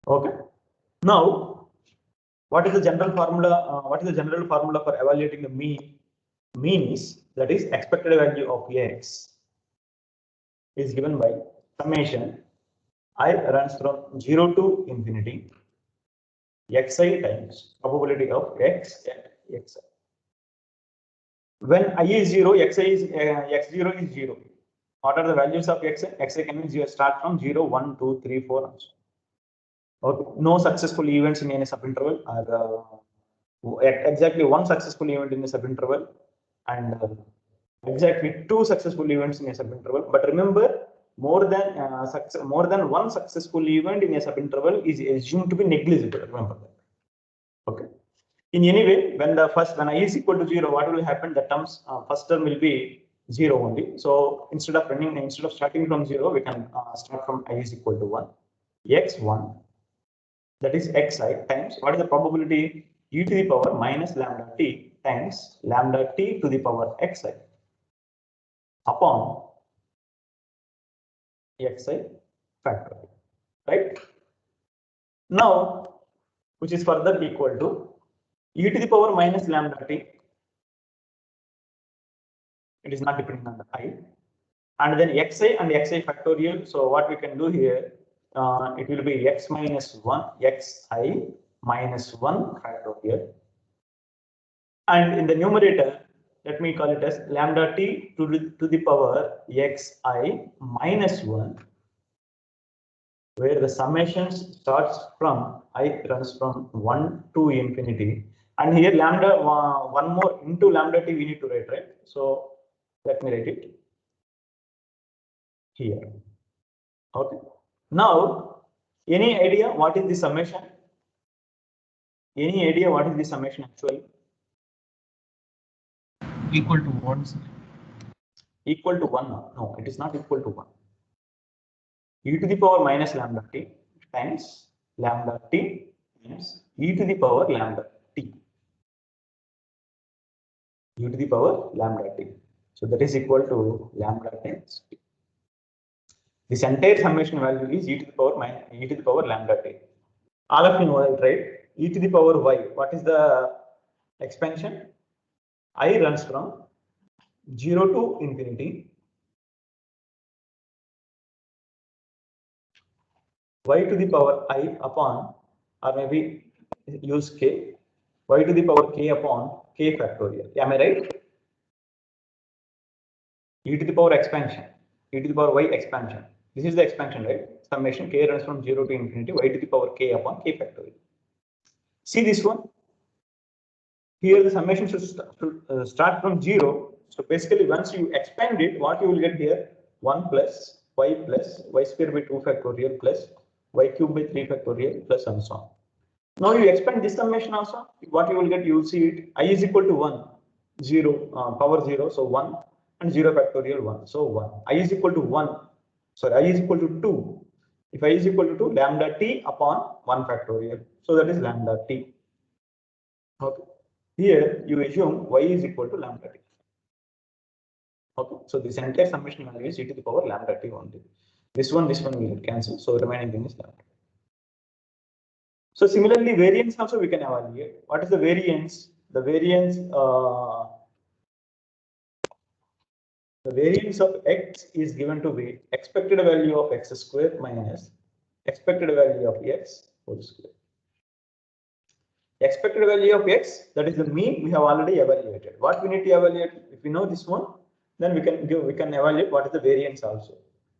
Okay. Now, what is the general formula? What is the general formula for evaluating the mean? Mean is, that is, expected value of x is given by summation I runs from 0 to infinity xi times probability of x at xi. When I is 0, xi is x0 is 0. What are the values of xi? Xi can be 0, start from 0, 1, 2, 3, 4 also. Okay. No successful events in any subinterval are exactly one successful event in a subinterval and exactly two successful events in a subinterval. But remember, more than one successful event in a subinterval is assumed to be negligible. Remember that. Okay. In any way, when I is equal to 0, what will happen? The terms first term will be 0 only. So instead of starting from 0, we can start from I is equal to 1. X1, that is xi times what is the probability? E to the power minus lambda t times lambda t to the power xi upon xi factorial, right? Now, which is further equal to e to the power minus lambda t. It is not depending on the I. And then xi and xi factorial. So what we can do here, it will be x minus 1, xi minus 1 factorial. And in the numerator, let me call it as lambda t to the power xi minus 1, where the summation starts from I runs from 1 to infinity. And here lambda, one more into lambda t we need to write, right? So let me write it here. Okay. Now, any idea what is the summation? Any idea what is the summation actually? Equal to 1. Equal to 1? No, it is not equal to 1. E to the power minus lambda t times lambda t times e to the power lambda t. E to the power lambda t. So that is equal to lambda times t. This entire summation value is e to the power minus e to the power lambda t. All of you know that, right? E to the power y. What is the expansion? I runs from 0 to infinity. Y to the power I upon, or maybe use k, y to the power k upon k factorial. Am I right? E to the power expansion, e to the power y expansion. This is the expansion, right? Summation k runs from 0 to infinity, y to the power k upon k factorial. See this one? Here the summation should start from 0. So basically, once you expand it, what you will get here? 1 plus y square by 2 factorial plus y cube by 3 factorial plus and so on. Now you expand this summation also. What you will get? You will see it. I is equal to 1, 0, power 0. So 1 and 0 factorial 1. So 1. I is equal to 1. Sorry, I is equal to 2. If I is equal to 2, lambda t upon 1 factorial. So that is lambda t. Okay. Here you assume y is equal to lambda t. Okay. So this entire summation value is e to the power lambda t only. This one will get cancelled. So remaining thing is lambda. So similarly, variance also we can evaluate. What is the variance? The variance of x is given to be expected value of x square minus expected value of x whole square. Expected value of x, that is the mean, we have already evaluated. What we need to evaluate? If we know this one, then we can evaluate what is the variance also.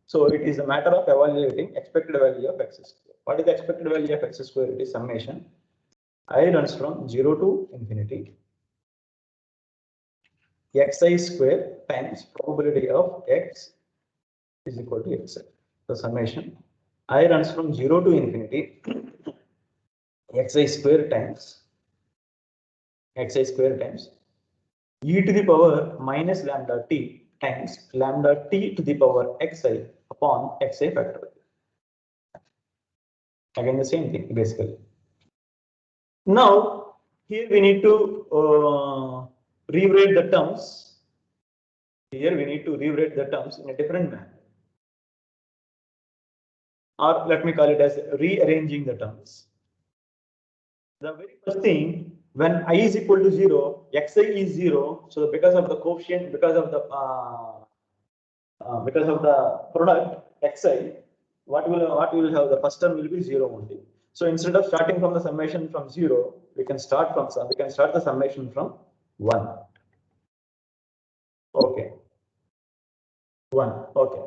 So it is a matter of evaluating expected value of x square. What is the expected value of x square? It is summation I runs from 0 to infinity xi square times probability of x is equal to xi. The summation I runs from 0 to infinity xi square times e to the power minus lambda t times lambda t to the power xi upon xi factorial. Again the same thing basically. Now here we need to rewrite the terms. Here we need to rewrite the terms in a different manner. or let me call it as rearranging the terms. The very first thing, when I is equal to 0, xi is 0. So because of the coefficient, because of the product xi, what will have, the first term will be 0 only. So instead of starting from the summation from 0, we can start the summation from 1. Okay. 1. Okay.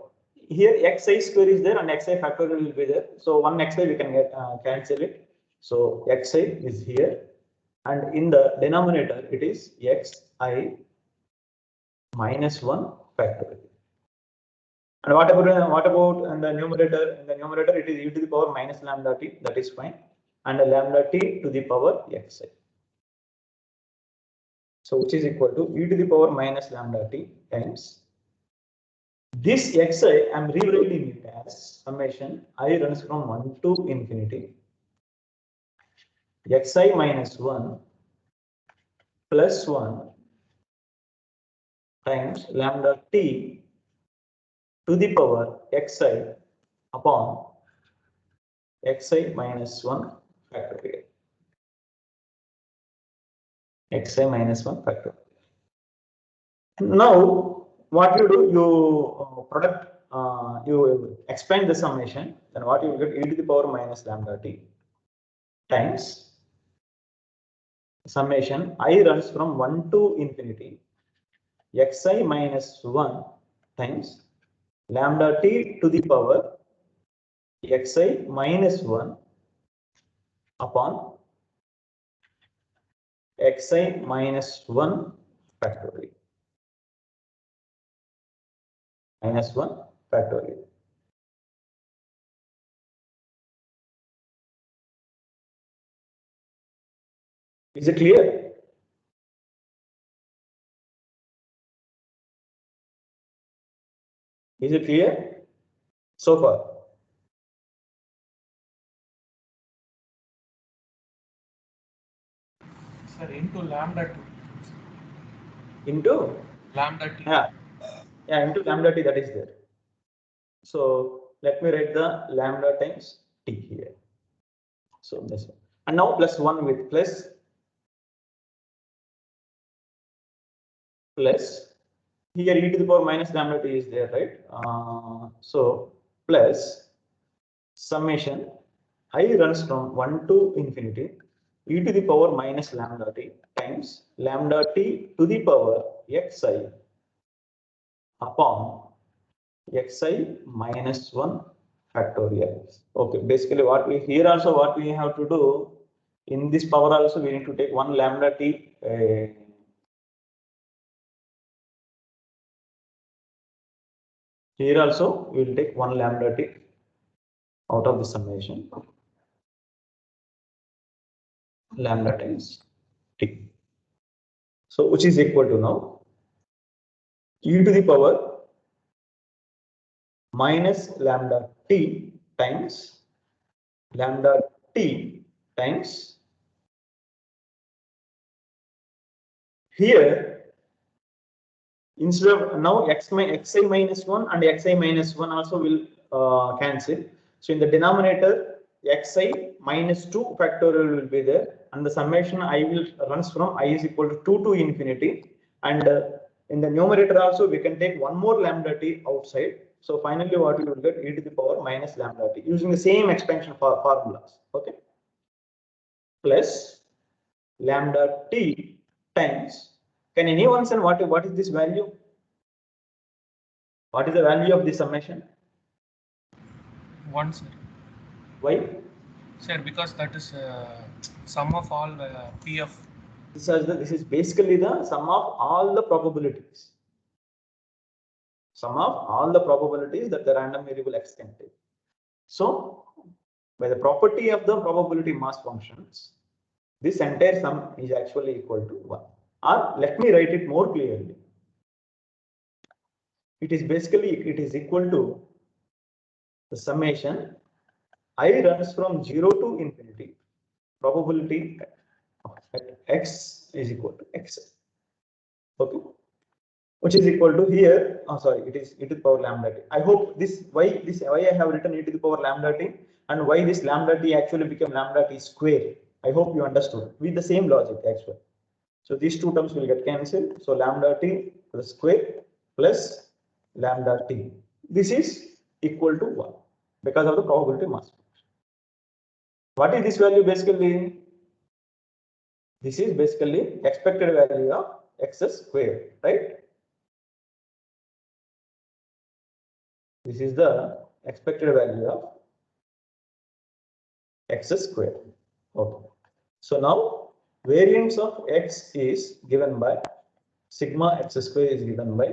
Here xi square is there and xi factorial will be there. So one xi we can get cancel it. So xi is here, and in the denominator it is xi minus 1 factorial. And what about in the numerator? In the numerator it is e to the power minus lambda t, that is fine, and lambda t to the power xi. So which is equal to e to the power minus lambda t times this xi. I am rewriting it as summation I runs from 1 to infinity xi minus 1 plus 1 times lambda t to the power xi upon xi minus 1 factorial. Xi minus 1 factorial. Now, what you do, you expand the summation, then what you will get, e to the power minus lambda t times summation I runs from 1 to infinity xi minus 1 times lambda t to the power xi minus 1 upon xi minus 1 factorial. Minus 1 factorial. Is it clear? Is it clear so far? Sir, into lambda t. Into lambda t. Yeah, into lambda t, that is there. So let me write the lambda times t here. So this one. And now plus 1 with plus here e to the power minus lambda t is there, right? So plus summation I runs from 1 to infinity e to the power minus lambda t times lambda t to the power xi upon xi minus 1 factorial. Okay, basically what we here also what we have to do in this power also we need to take one lambda t. Here also we will take one lambda t out of the summation, lambda times t. So which is equal to now e to the power minus lambda t times lambda t times here. Instead of now xi minus 1 and xi minus 1 also will cancel. So in the denominator xi minus 2 factorial will be there, and the summation I will runs from I is equal to 2 to infinity, and in the numerator also we can take one more lambda t outside. So finally what we will get, e to the power minus lambda t using the same expansion formulas. Okay, plus lambda t times, can anyone say what is this value? What is the value of this summation? 1, sir. Why? Sir, because that is sum of all PF. This is basically the sum of all the probabilities. Sum of all the probabilities that the random variable x can take. So, by the property of the probability mass functions, this entire sum is actually equal to 1. Or let me write it more clearly. It is equal to the summation I runs from 0 to infinity probability at x is equal to x. Okay, which is equal to here, sorry, it is e to the power lambda t. I hope this why I have written e to the power lambda t and why this lambda t actually became lambda t square. I hope you understood with the same logic actually. So these two terms will get cancelled. So lambda t plus square plus lambda t. This is equal to 1 because of the probability mass function. What is this value basically? This is basically expected value of x square, right? This is the expected value of x square. Okay. So now variance of x is given by sigma x square is given by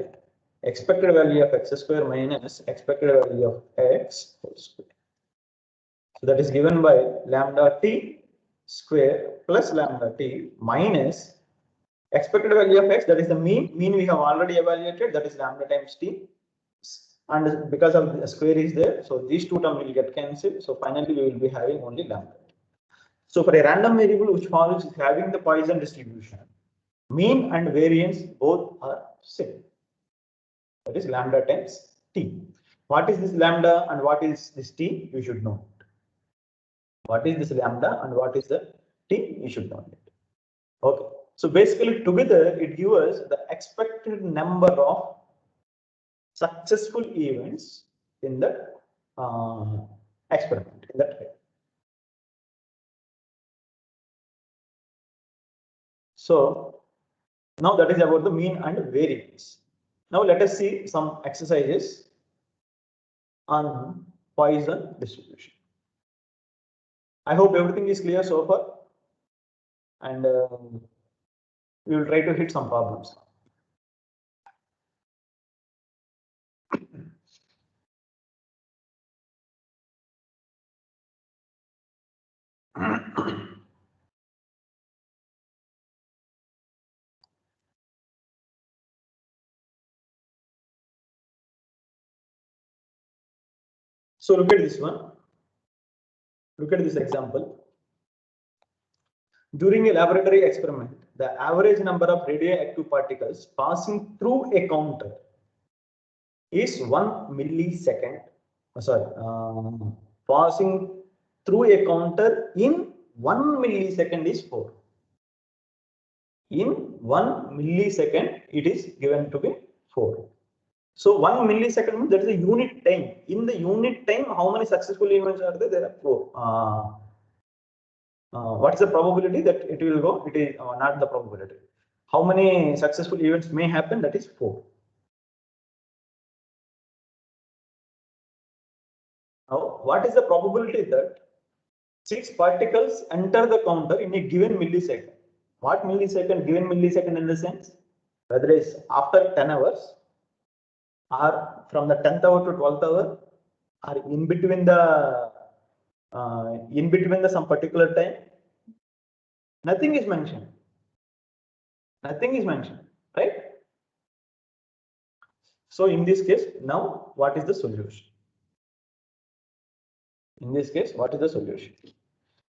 expected value of x square minus expected value of x whole square. So that is given by lambda t square plus lambda t minus expected value of x, that is the mean. Mean we have already evaluated, that is lambda times t. And because of the square is there, so these two terms will get cancelled. So finally, we will be having only lambda. So for a random variable which follows having the Poisson distribution, mean and variance both are same. That is lambda times t. What is this lambda and what is this t? You should know. What is this lambda and what is the t? You should know it. Okay. So basically, together it gives us the expected number of successful events in the experiment in that way. So now that is about the mean and variance. Now let us see some exercises on Poisson distribution. I hope everything is clear so far, and we will try to hit some problems. So look at this one. Look at this example. During a laboratory experiment, the average number of radioactive particles passing through a counter is 1 millisecond. Passing through a counter in 1 millisecond is 4. In 1 millisecond, it is given to be 4. So 1 millisecond means that is a unit time. In the unit time, how many successful events are there? There are 4. What is the probability that it will go? It is not the probability. How many successful events may happen? That is 4. Now, what is the probability that 6 particles enter the counter in a given millisecond? What millisecond? Given millisecond in the sense whether it is after 10 hours or from the 10th hour to 12th hour or in between the some particular time. Nothing is mentioned. Nothing is mentioned, right? So in this case, now what is the solution? In this case, what is the solution?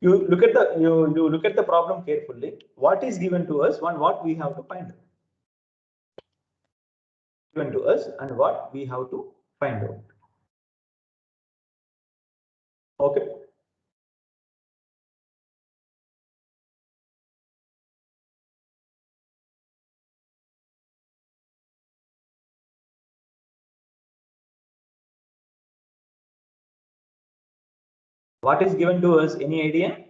You look at the you look at the problem carefully. What is given to us and what we have to find out. Given to us and what we have to find out. Okay. What is given to us? Any idea?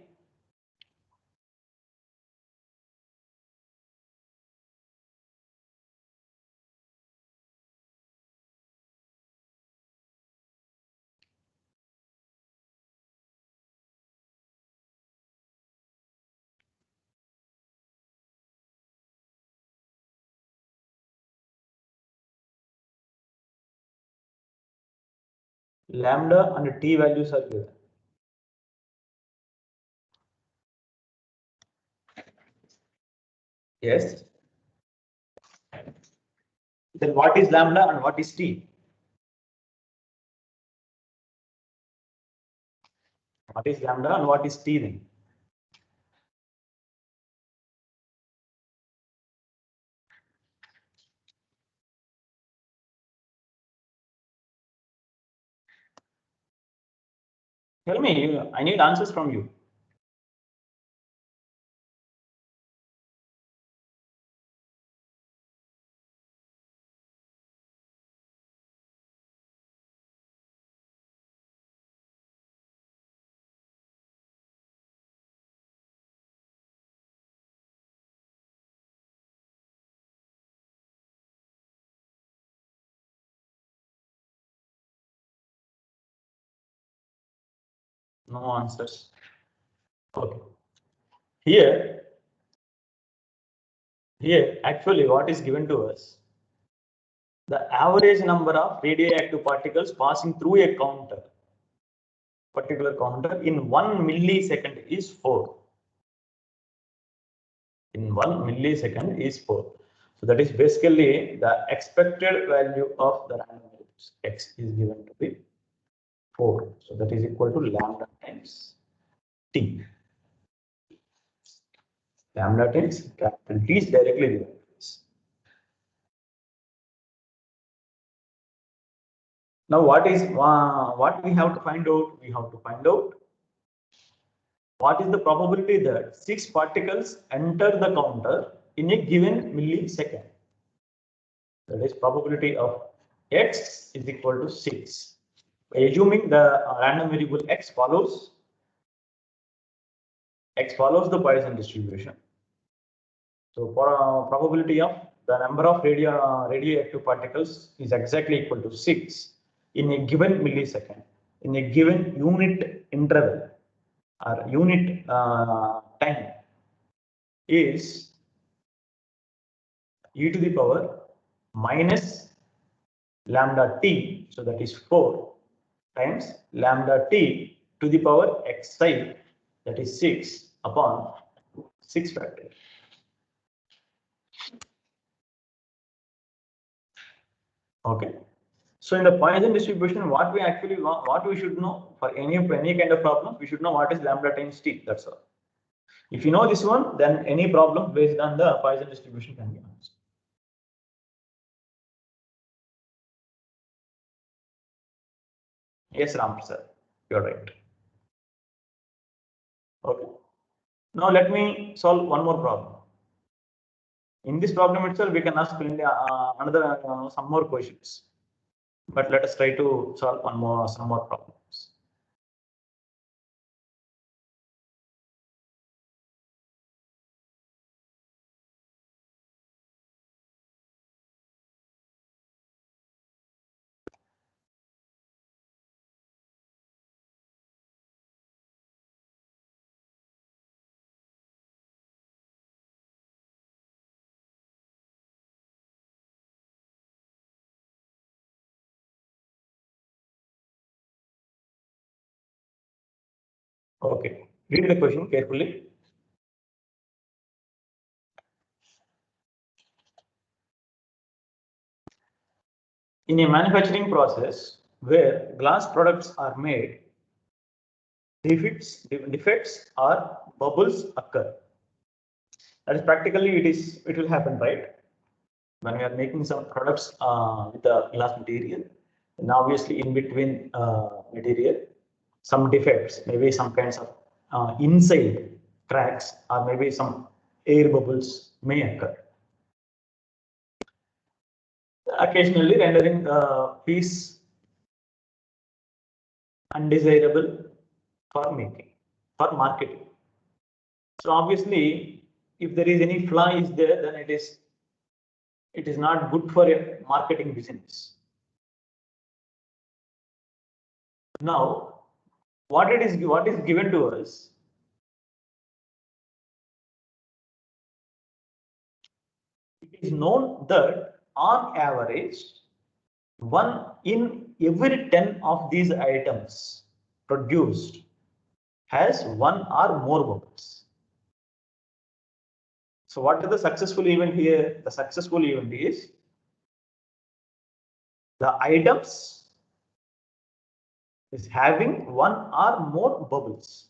Lambda and t values are given. Yes. Then what is lambda and what is t? What is lambda and what is t then? Tell me, I need answers from you. No answers. Okay. Here actually what is given to us, the average number of radioactive particles passing through a particular counter in 1 millisecond is 4. In 1 millisecond is 4. So that is basically the expected value of the random variables. X is given to be 4. So that is equal to lambda times T. Lambda times capital T is directly given to this. Now what we have to find out? We have to find out what is the probability that 6 particles enter the counter in a given millisecond. That is probability of X is equal to 6. By assuming the random variable X follows the Poisson distribution. So for probability of the number of radioactive particles is exactly equal to 6 in a given millisecond, in a given unit interval or unit time is e to the power minus lambda t, so that is 4 times lambda t to the power xi, that is 6 upon 6 factorial. Okay. So in the Poisson distribution, what we should know for any kind of problem, we should know what is lambda times t. That's all. If you know this one, then any problem based on the Poisson distribution can be answered. Yes, Ram sir, you're right. Okay. Now let me solve one more problem. In this problem itself, we can ask another some more questions. But let us try to solve some more problems. Okay, read the question carefully. In a manufacturing process where glass products are made, defects or bubbles occur. That is practically it will happen, right? When we are making some products with the glass material, and obviously in between material, some defects, maybe some kinds of inside cracks or maybe some air bubbles may occur, occasionally rendering the piece undesirable for marketing. So obviously, if there is any flaw is there, then it is not good for a marketing business. Now, what is given to us? It is known that on average, 1 in every 10 of these items produced has 1 or more bubbles. So what is the successful event here? The successful event is the items is having 1 or more bubbles.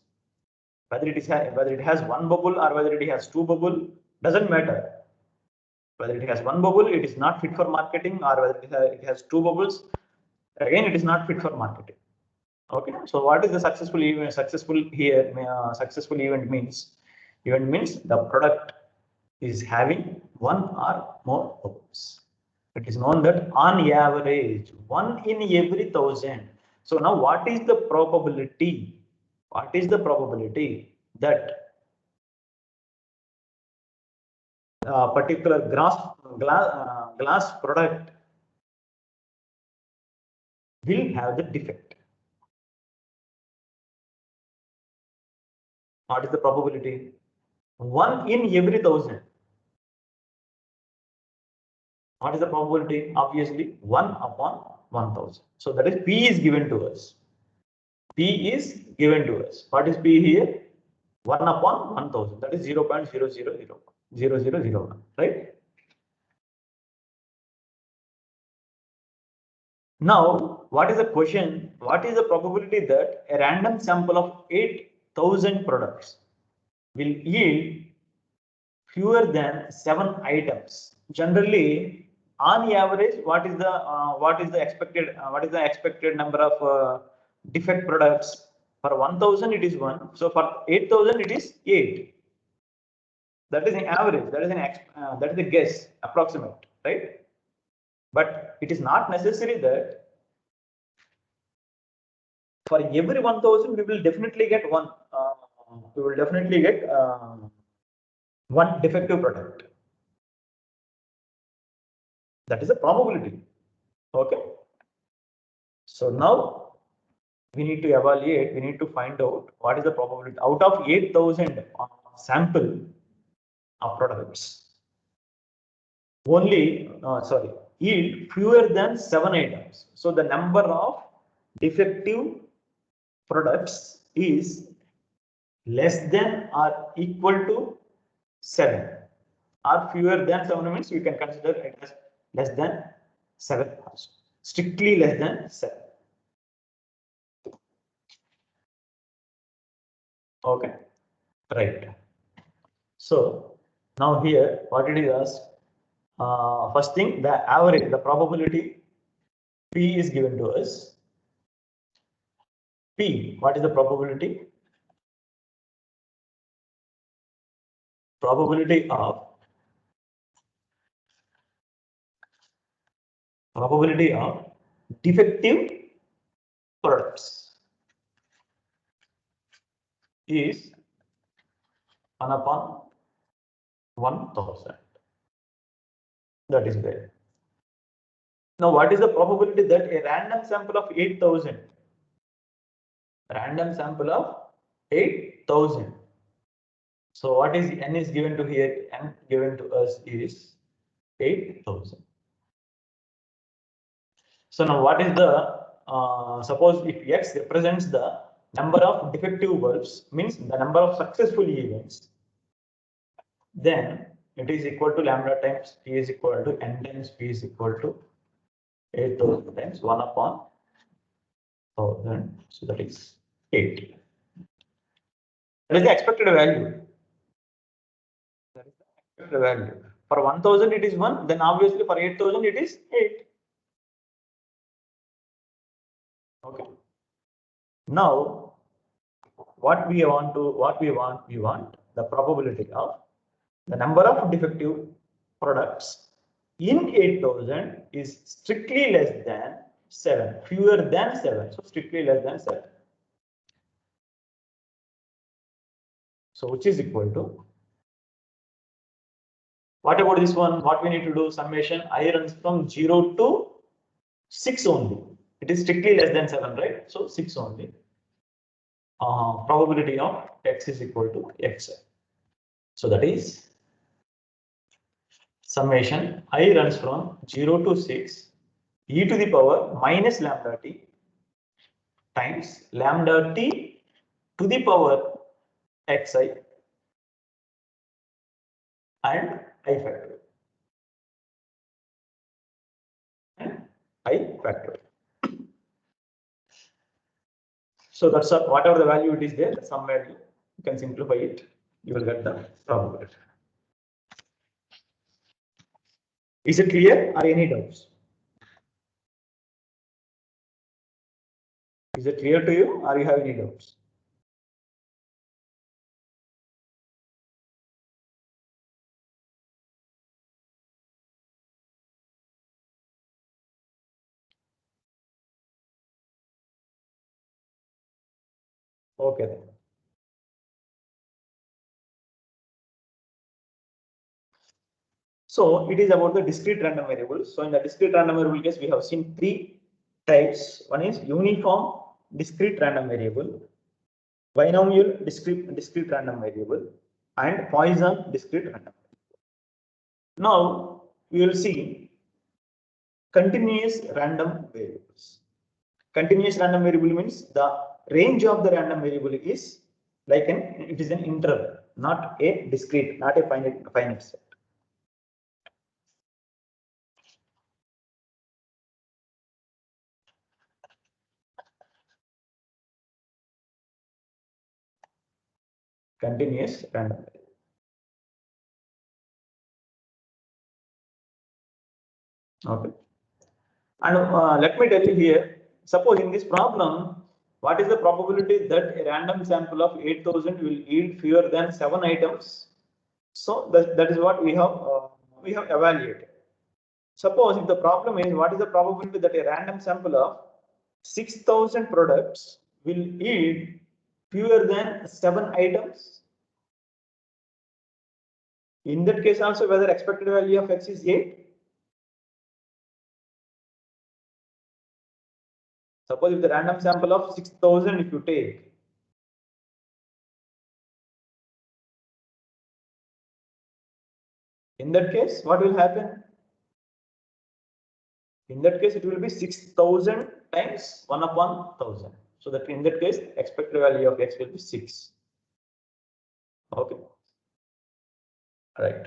Whether it has 1 bubble or whether it has 2 bubble, doesn't matter. Whether it has 1 bubble, it is not fit for marketing, or whether it has 2 bubbles, again it is not fit for marketing. Okay, so what is the successful event? Successful here, successful event means the product is having one or more hops. It is known that on average, 1 in every 1,000. So now what is the probability? What is the probability that particular glass product will have the defect? What is the probability? 1 in every 1,000. What is the probability? Obviously 1 upon 1,000. So that is P is given to us. P is given to us. What is P here? 1 upon 1,000. That is 0.0001, right? Now, what is the question? What is the probability that a random sample of 8,000 products will yield fewer than 7 items? Generally, on average, what is the expected number of defect products? For 1,000 it is 1. So for 8,000 it is 8. That is an average. That is a guess, approximate, right? But it is not necessary that for every 1,000 we will definitely get one. We will definitely get one defective product. That is a probability. Okay. So now we need to evaluate. We need to find out what is the probability out of 8,000 sample of products. Only yield fewer than 7 items. So the number of defective products is less than or equal to 7, or fewer than 7 means we can consider it as less than 7 also. Strictly less than 7. Okay, right. So now here what it is, first thing, the average, the probability P is given to us. P, what is the probability? Probability of defective products is 1 upon 1,000. That is there. Now, what is the probability that a random sample of 8,000? Random sample of 8,000. So what is n is given to here? N given to us is 8,000. So now what is the suppose if x represents the number of defective bulbs, means the number of successful events, then it is equal to lambda times p is equal to n times p is equal to 8,000 times 1 upon 1,000. So that is 8. That is the expected value. That is the expected value. For 1,000 it is 1, then obviously for 8,000 it is 8. Okay. Now, we want the probability of the number of defective products in 8,000 is strictly less than 7, fewer than 7. So strictly less than 7. So which is equal to, what about this one? What we need to do? Summation I runs from 0 to 6 only. It is strictly less than 7, right? So 6 only. Probability of x is equal to xi. So that is summation I runs from 0 to 6 e to the power minus lambda t times lambda t to the power xi and I factorial. And I factorial. So that's whatever the value it is there, some value, you can simplify it, you will get the probability. Is it clear or any doubts? Is it clear to you, or you have any doubts? Okay then. So it is about the discrete random variables. So in the discrete random variable case, we have seen three types. One is uniform discrete random variable, binomial discrete random variable, and Poisson discrete random variable. Now we will see continuous random variables. Continuous random variable means the range of the random variable is like it is an interval, not a discrete, not a finite set. Continuous random variable. Okay. And let me tell you here, suppose in this problem, what is the probability that a random sample of 8,000 will yield fewer than 7 items? So that is what we have evaluated. Suppose if the problem is what is the probability that a random sample of 6,000 products will yield fewer than 7 items? In that case also, whether expected value of x is 8. Suppose if the random sample of 6,000 if you take, in that case, what will happen? In that case, it will be 6,000 times 1 upon 1,000. So that in that case, expected value of x will be 6. Okay. Right.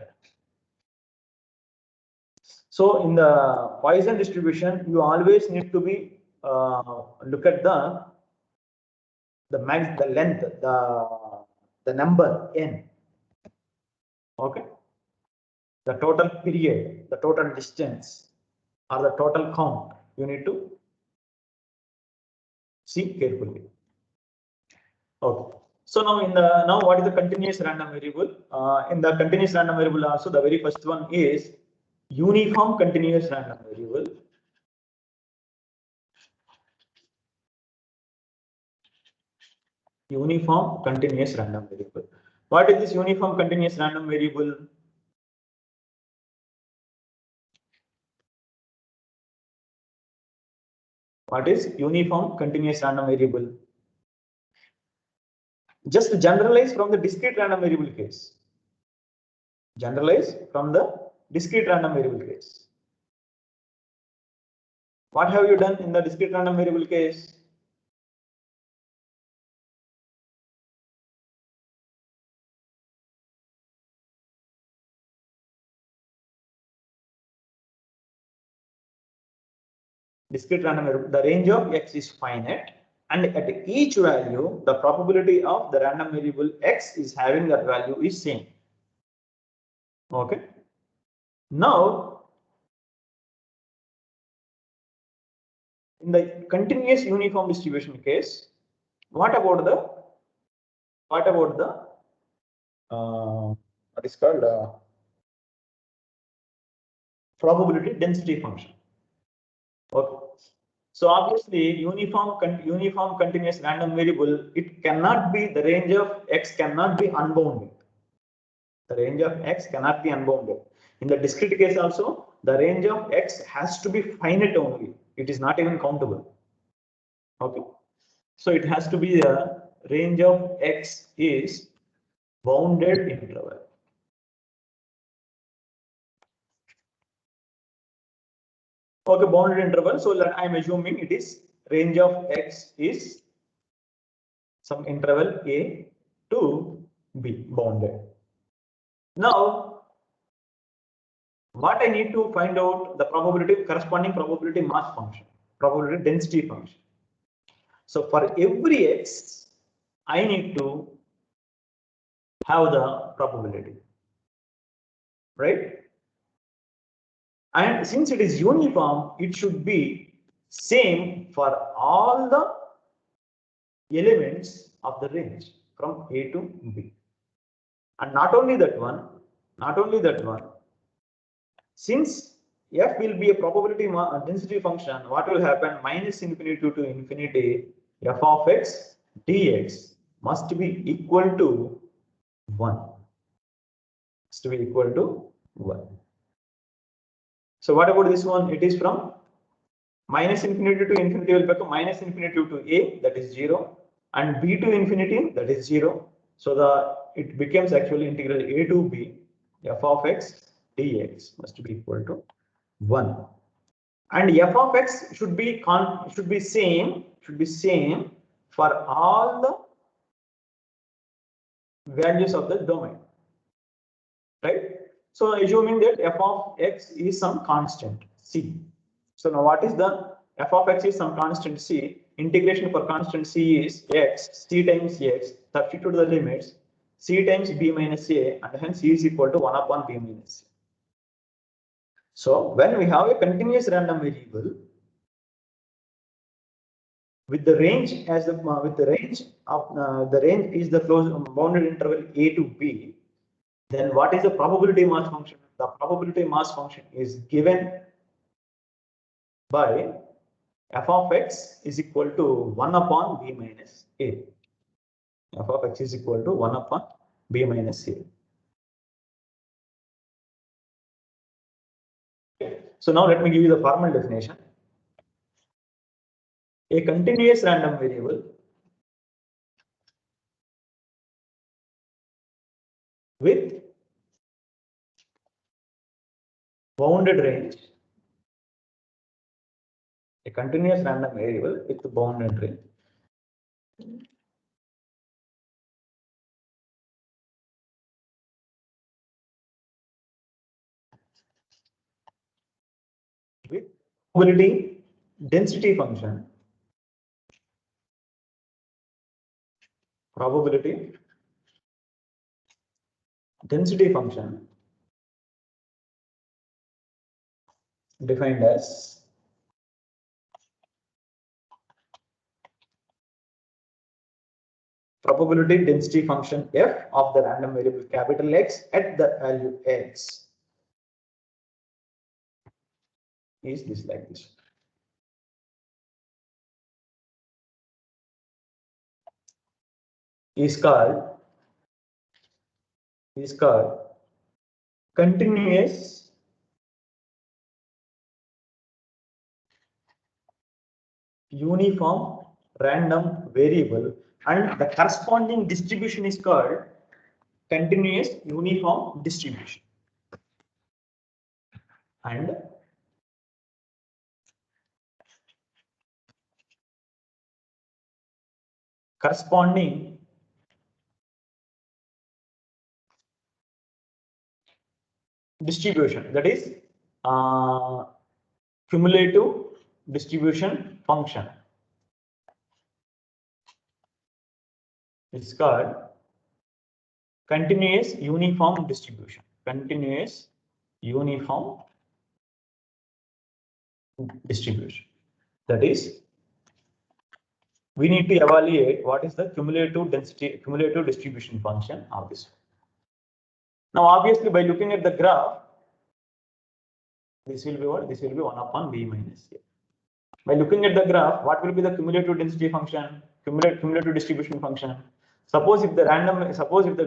So in the Poisson distribution, you always need to be look at the max, the length, the number n. Okay. The total period, the total distance, or the total count. You need to see carefully. Okay. So now what is the continuous random variable? In the continuous random variable also, the very first one is uniform continuous random variable. Uniform continuous random variable. What is this uniform continuous random variable? What is uniform continuous random variable? Just generalize from the discrete random variable case. Generalize from the discrete random variable case. What have you done in the discrete random variable case? Discrete random variable, the range of x is finite, and at each value, the probability of the random variable x is having that value is same. Okay. Now, in the continuous uniform distribution case, what about the what is called probability density function? Okay. So obviously, uniform continuous random variable, it cannot be, the range of x cannot be unbounded. The range of x cannot be unbounded. In the discrete case also, the range of x has to be finite only. It is not even countable. Okay. So it has to be the range of x is bounded interval. Okay, bounded interval. So I am assuming it is range of x is some interval a to b bounded. Now, what I need to find out the probability, corresponding probability mass function, probability density function. So for every x, I need to have the probability, right? And since it is uniform, it should be same for all the elements of the range from A to B. And not only that one, since f will be a probability density function, what will happen? Minus infinity to infinity, f of x dx must be equal to 1. Must be equal to 1. So what about this one? It is from minus infinity to infinity will become minus infinity to a, that is 0, and b to infinity, that is 0. So it becomes actually integral a to b f of x dx must be equal to 1. And f of x should be same for all the values of the domain, right? So assuming that f of x is some constant c. So now what is the f of x is some constant c. Integration for constant c is x, c times x, substitute the limits, c times b minus a, and hence c is equal to 1 upon b minus a. So when we have a continuous random variable with the range as the range is the closed bounded interval a to b, then what is the probability mass function? The probability mass function is given by f of x is equal to 1 upon b minus a. F of x is equal to 1 upon b minus a. So now let me give you the formal definition. A continuous random variable with bounded range. A continuous random variable with bounded range. With probability density function. Probability density function defined as probability density function f of the random variable capital X at the value x is this like this. Is called continuous uniform random variable, and the corresponding distribution is called continuous uniform distribution. And corresponding distribution, that is cumulative distribution function, is called continuous uniform distribution. Continuous uniform distribution. That is, we need to evaluate what is the cumulative distribution function of this. Now, obviously, by looking at the graph, this will be what? This will be 1 upon b minus a. By looking at the graph, what will be the cumulative density function? Cumulative distribution function. Suppose if the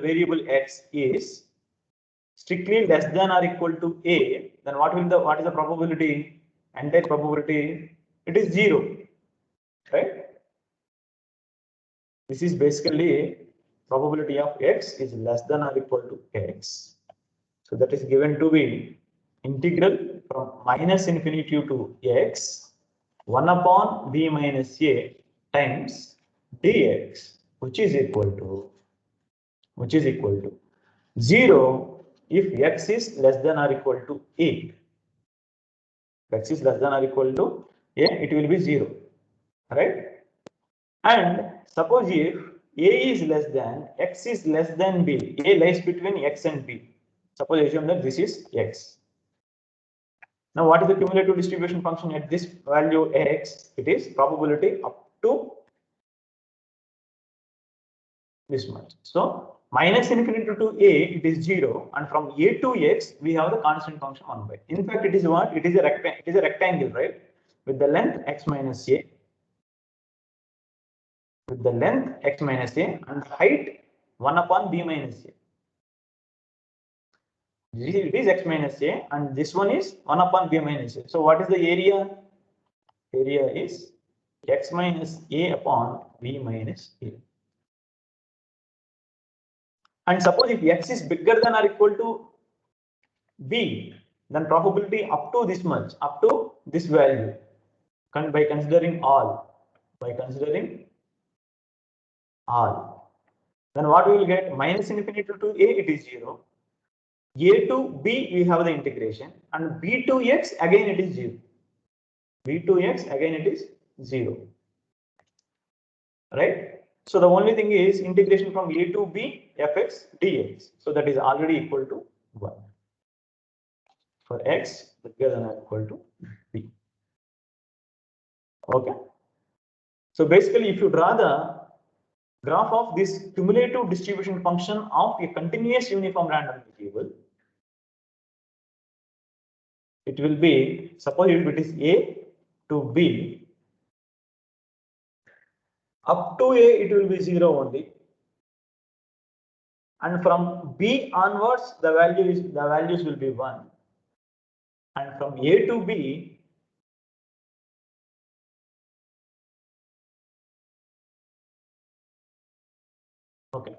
variable x is strictly less than or equal to a, then what is the probability? Entire probability, it is 0, right? This is basically probability of x is less than or equal to x. So that is given to be integral from minus infinity to x 1 upon b minus a times dx, which is equal to 0 if x is less than or equal to a. X is less than or equal to a, it will be 0, right? And suppose if a is less than, x is less than b, a lies between x and b. Suppose assume that this is x. Now, what is the cumulative distribution function at this value x? It is probability up to this much. So minus infinity to a, it is 0, and from a to x, we have the constant function 1 by. In fact, it is what? It is a rectangle, right? With the length x minus a, with the length x minus a, and the height 1 upon b minus a. It is x minus a, and this one is 1 upon b minus a. So what is the area? Area is x minus a upon b minus a. And suppose if x is bigger than or equal to b, then probability up to this much, up to this value, by considering all, then what we will get? Minus infinity to a, it is 0. A to b, we have the integration, and b to x, again it is 0. b to x, again it is 0. Right? So the only thing is integration from a to b fx dx. So that is already equal to 1 for x bigger than or equal to b. Okay. So basically, if you draw the graph of this cumulative distribution function of a continuous uniform random variable, it will be, suppose if it is a to b, up to a it will be 0 only, and from b onwards the values will be 1, and from a to b okay.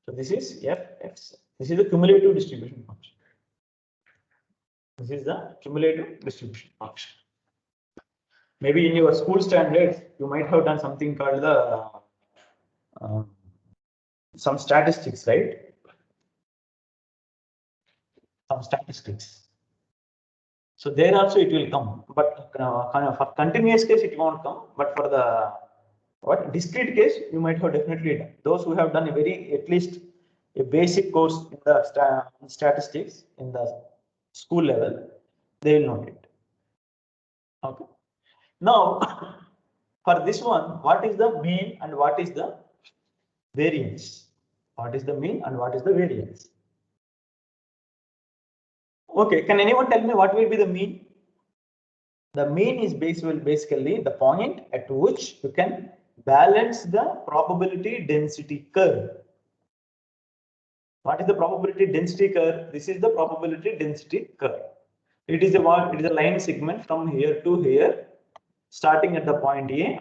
So this is fx. This is the cumulative distribution function. This is the cumulative distribution function. Maybe in your school standards, you might have done something called the some statistics, right? Some statistics. So there also it will come, but for continuous case it won't come. But for the discrete case, you might have definitely done. Those who have done at least a basic course in the statistics in the school level, they will know it. Okay. Now, for this one, what is the mean and what is the variance? What is the mean and what is the variance? Okay, can anyone tell me what will be the mean? The mean is basically the point at which you can balance the probability density curve. What is the probability density curve? This is the probability density curve. It is a line segment from here to here, starting at the point A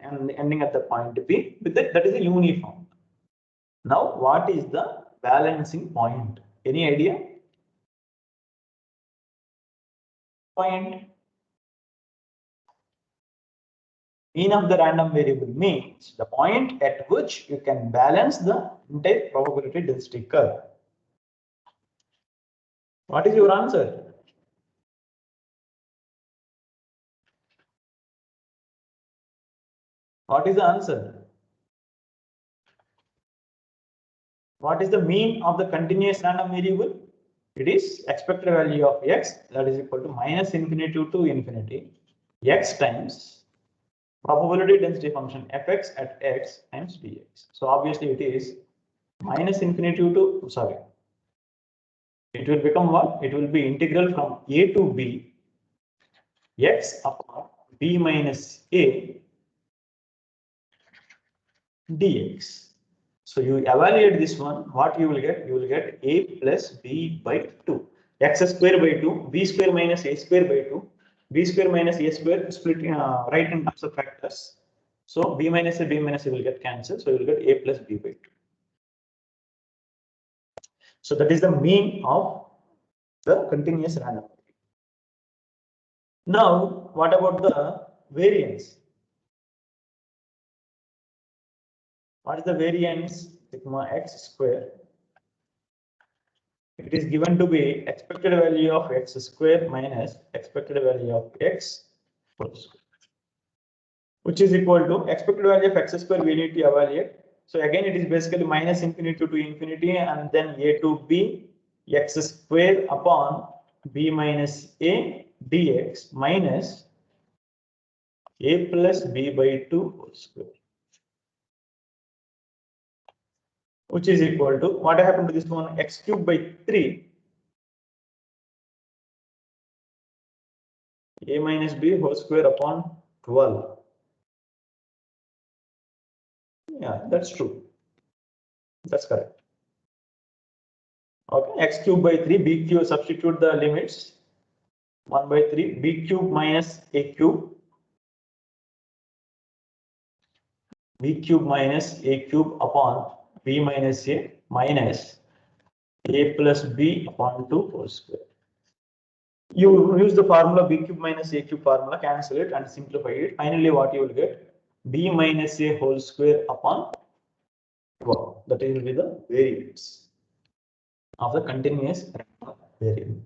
and ending at the point B. With that is a uniform. Now, what is the balancing point? Any idea? Point. Mean of the random variable means the point at which you can balance the entire probability density curve. What is your answer? What is the answer? What is the mean of the continuous random variable? It is expected value of x, that is equal to minus infinity to infinity x times probability density function fx at x times dx. So obviously it is minus infinity to, sorry, it will become what? It will be integral from a to b x upon b minus a dx. So you evaluate this one, what you will get? You will get a plus b by 2, x square by 2, b square minus a square by 2, b square minus a square split right in terms of factors. So b minus a will get cancelled. So you will get a plus b by 2. So that is the mean of the continuous random. Now, what about the variance? What is the variance? Sigma x square. It is given to be expected value of x square minus expected value of x whole square, which is equal to expected value of x square we need to evaluate. So again, it is basically minus infinity to infinity and then a to b x square upon b minus a dx minus a plus b by 2 whole square. which is equal to what happened to this one, x cube by 3 a minus b whole square upon 12. Yeah, that's true. That's correct. Okay, x cube by 3 b cube, substitute the limits. 1 by 3 b cube minus a cube, b cube minus a cube upon b minus a minus a plus b upon 2 whole square. You use the formula b cube minus a cube formula, cancel it and simplify it. Finally, what you will get, b minus a whole square upon 12. That will be the variance of the continuous variable.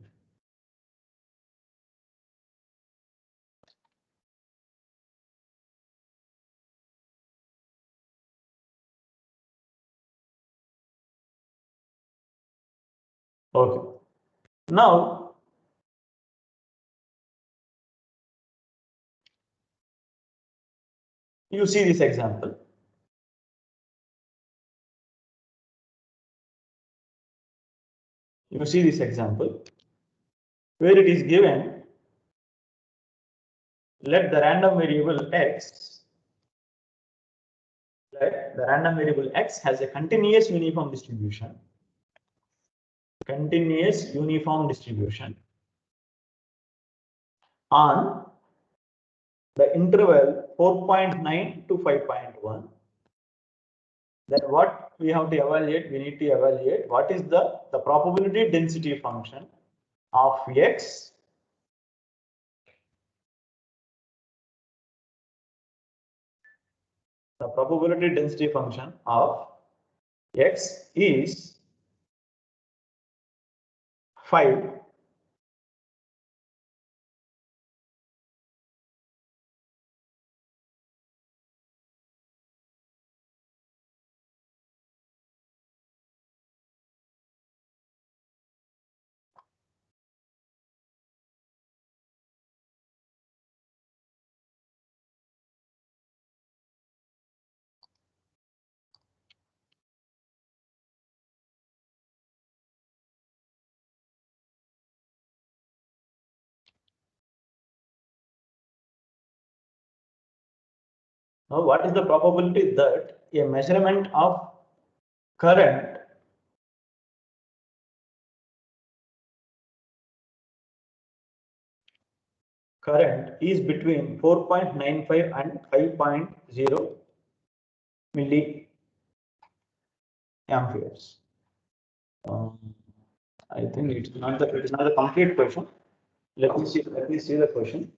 Okay. Now, you see this example. You see this example where it is given, let the random variable x, let the random variable x has a continuous uniform distribution. Continuous uniform distribution on the interval 4.9 to 5.1. Then what we have to evaluate, we need to evaluate what is the probability density function of x the probability density function of x is 5 Now, what is the probability that a measurement of current is between 4.95 and 5.0 milliamperes? I think it is not the complete question. Let me see the question.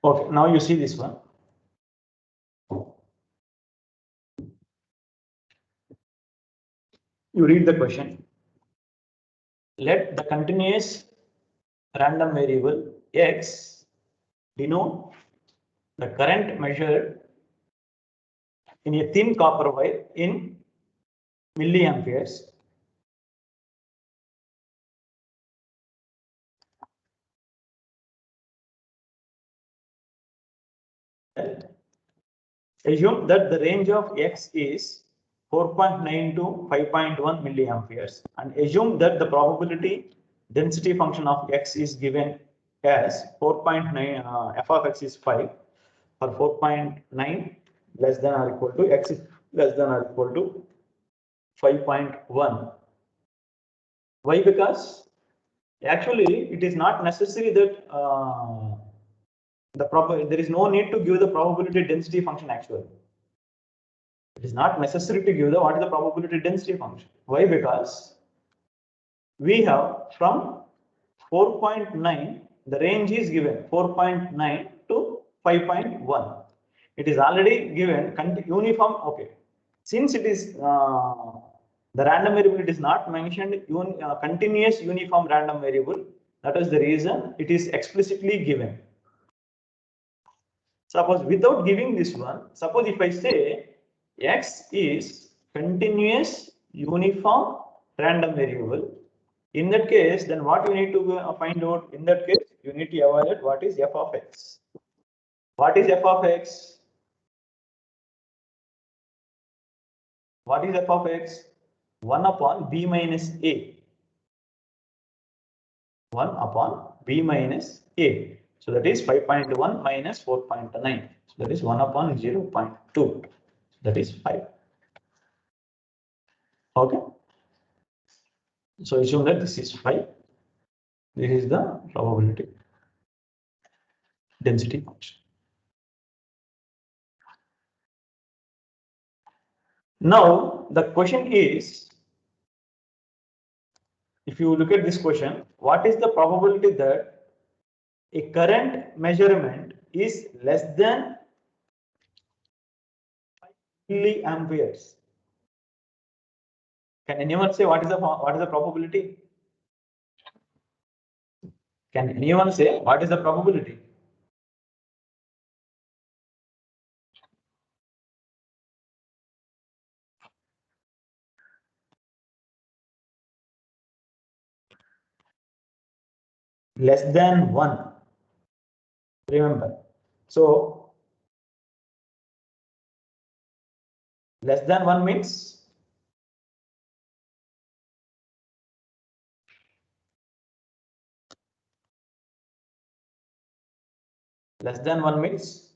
Okay, now you see this one. You read the question. Let the continuous random variable x denote the current measured in a thin copper wire in milliamperes. Assume that the range of x is 4.9 to 5.1 milliamperes and assume that the probability density function of x is given as 4.9, f of x is 5 or 4.9 less than or equal to x is less than or equal to 5.1. Why? Because actually it is not necessary that there is no need to give the probability density function actually. It is not necessary to give the what is the probability density function. Why? Because we have from 4.9, the range is given 4.9 to 5.1. It is already given uniform. Okay, since it is the random variable, it is not mentioned continuous uniform random variable. That is the reason it is explicitly given. Suppose without giving this one, suppose if I say x is continuous uniform random variable, in that case, then what you need to find out? In that case, you need to evaluate what is f of x. What is f of x? What is f of x? 1 upon b minus a. 1 upon b minus a. So that is 5.1 minus 4.9. So that is 1 upon 0.2. That is 5. Okay. So assume that this is 5. This is the probability density function. Now the question is, if you look at this question, what is the probability that a current measurement is less than 5 milliamperes? Can anyone say what is the probability? Can anyone say what is the probability? Less than 1. Remember. So less than 1 means less than 1 means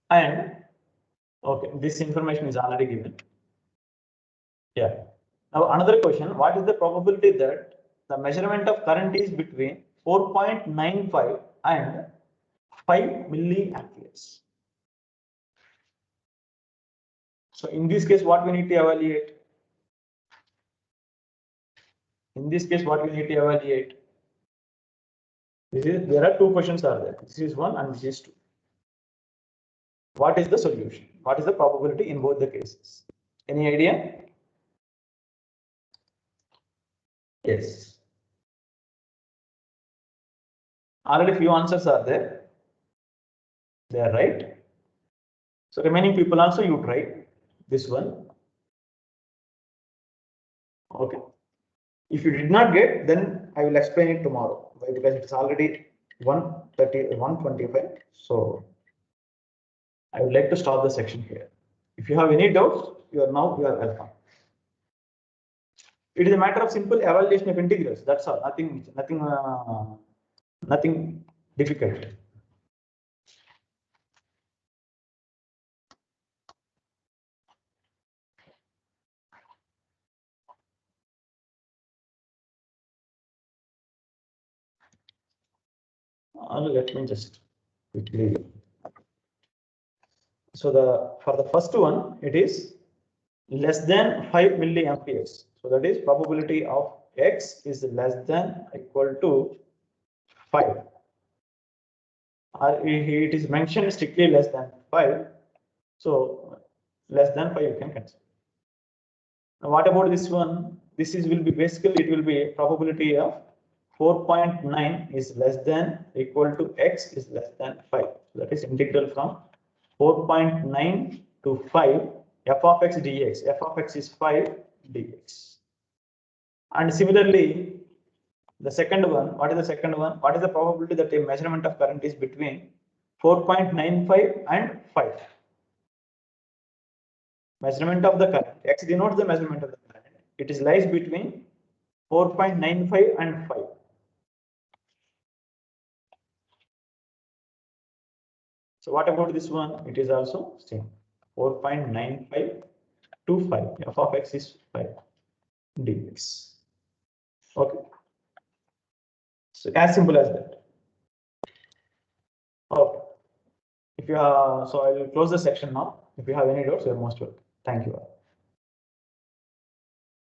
and okay, this information is already given. Yeah. Now another question, what is the probability that the measurement of current is between 4.95 and 5 milliamperes? So in this case, what we need to evaluate? In this case, what we need to evaluate? There are two questions are there. This is one and this is two. What is the solution? What is the probability in both the cases? Any idea? Yes. Already few answers are there. They are right. So remaining people also you try this one. Okay. If you did not get, then I will explain it tomorrow. Why? Because it's already 1:30, 1:25. So I would like to stop the section here. If you have any doubts, you are welcome. It is a matter of simple evaluation of integrals. That's all. Nothing difficult. Let me just quickly. So for the first one, it is less than 5 milliamperes. So that is probability of x is less than equal to 5. Or it is mentioned strictly less than 5. So less than 5 you can consider. Now what about this one? This will be basically it will be probability of 4.9 is less than equal to x is less than 5. So that is integral from 4.9 to 5 f of x dx. F of x is 5 dx. And similarly, the second one, what is the second one? What is the probability that a measurement of current is between 4.95 and 5? Measurement of the current, x denotes the measurement of the current. It is lies between 4.95 and 5. So what about this one? It is also same, 4.95 to 5. F of x is 5. dx. Okay. So as simple as that. Okay. If you have, so I will close the section now. If you have any doubts, you are most welcome. Thank you all.